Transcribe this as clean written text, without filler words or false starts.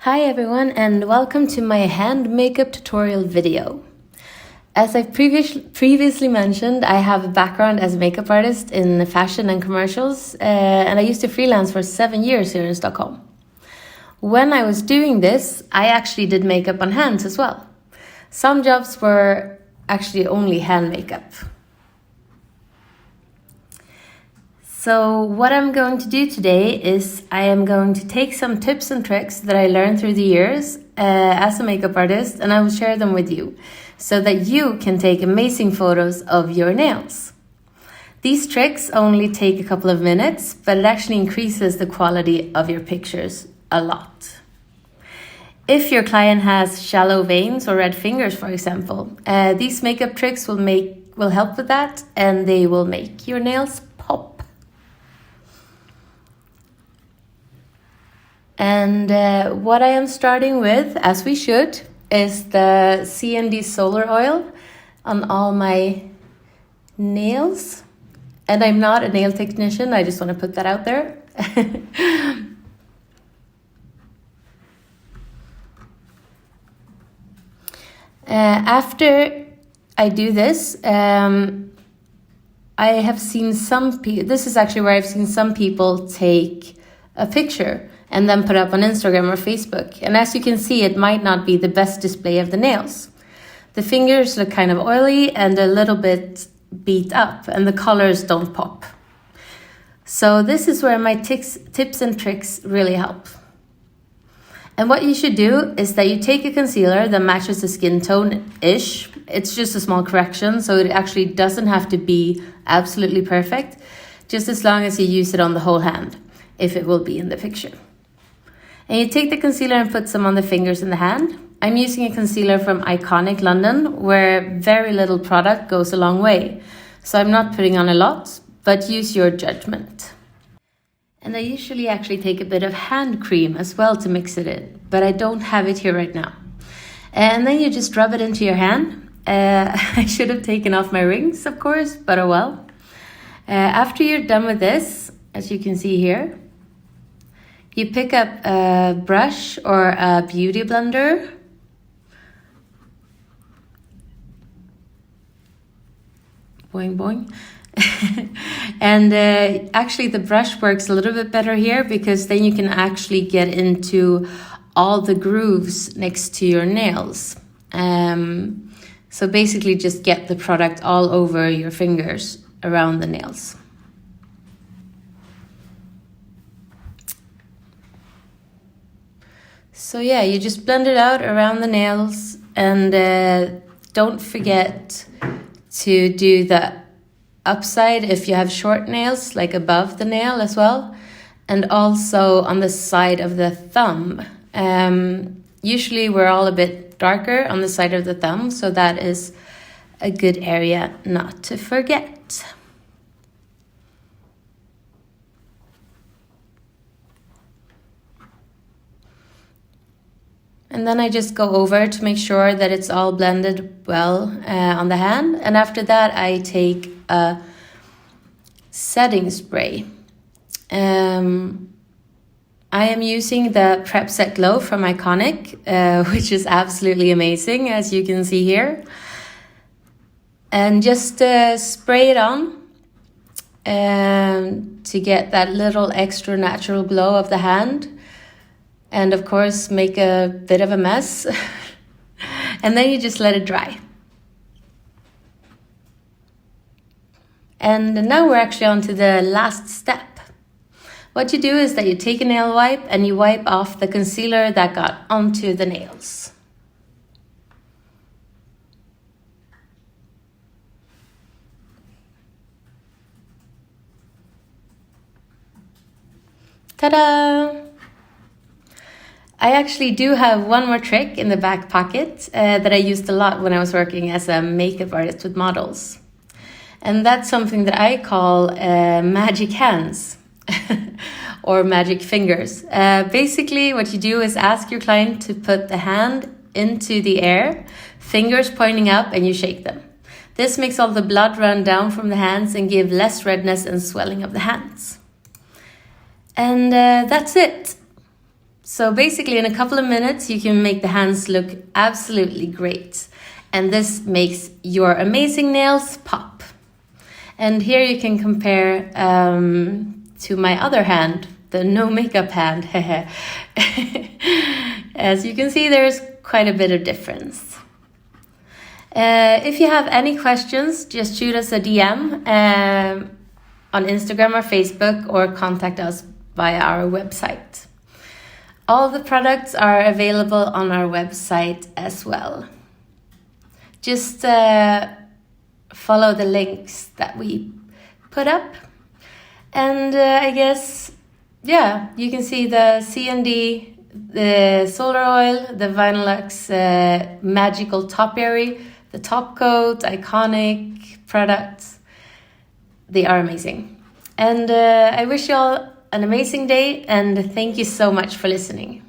Hi everyone and welcome to my hand makeup tutorial video. As I've previously mentioned, I have a background as a makeup artist in fashion and commercials, and I used to freelance for 7 years here in Stockholm. When I was doing this, I actually did makeup on hands as well. Some jobs were actually only hand makeup. So what I'm going to do today is I am going to take some tips and tricks that I learned through the years as a makeup artist, and I will share them with you so that you can take amazing photos of your nails. These tricks only take a couple of minutes, but it actually increases the quality of your pictures a lot. If your client has shallow veins or red fingers, for example, these makeup tricks will help with that, and they will make your nails pop. And what I am starting with, as we should, is the CND solar oil on all my nails. And I'm not a nail technician, I just want to put that out there. After I do this, I have seen some people, this is actually where I've seen some people take a picture and then put up on Instagram or Facebook. And as you can see, it might not be the best display of the nails. The fingers look kind of oily and a little bit beat up, and the colors don't pop. So this is where my tips and tricks really help. And what you should do is that you take a concealer that matches the skin tone-ish. It's just a small correction, so it actually doesn't have to be absolutely perfect, just as long as you use it on the whole hand, if it will be in the picture. And you take the concealer and put some on the fingers and the hand. I'm using a concealer from Iconic London, where very little product goes a long way. So I'm not putting on a lot, but use your judgment. And I usually actually take a bit of hand cream as well to mix it in, but I don't have it here right now. And then you just rub it into your hand. I should have taken off my rings, of course, but oh well. After you're done with this, as you can see here, you pick up a brush or a beauty blender. Boing, boing. And actually the brush works a little bit better here because then you can actually get into all the grooves next to your nails. So basically just get the product all over your fingers around the nails. So yeah, you just blend it out around the nails, and don't forget to do the upside if you have short nails, like above the nail as well, and also on the side of the thumb. Usually we're all a bit darker on the side of the thumb, so that is a good area not to forget. And then I just go over to make sure that it's all blended well on the hand. And after that, I take a setting spray. I am using the Prep Set Glow from Iconic, which is absolutely amazing, as you can see here. And just spray it on to get that little extra natural glow of the hand. And of course, make a bit of a mess. And then you just let it dry. And now we're actually on to the last step. What you do is that you take a nail wipe and you wipe off the concealer that got onto the nails. Ta-da! I actually do have one more trick in the back pocket that I used a lot when I was working as a makeup artist with models. And that's something that I call magic hands or magic fingers. Basically, what you do is ask your client to put the hand into the air, fingers pointing up, and you shake them. This makes all the blood run down from the hands and give less redness and swelling of the hands. And that's it. So basically, in a couple of minutes, you can make the hands look absolutely great. And this makes your amazing nails pop. And here you can compare to my other hand, the no makeup hand. As you can see, there's quite a bit of difference. If you have any questions, just shoot us a DM on Instagram or Facebook, or contact us via our website. All the products are available on our website as well. Just follow the links that we put up. And I guess, yeah, you can see the CND, the solar oil, the Vinylux magical topiary, the top coat, iconic products. They are amazing. And I wish you all an amazing day, and thank you so much for listening.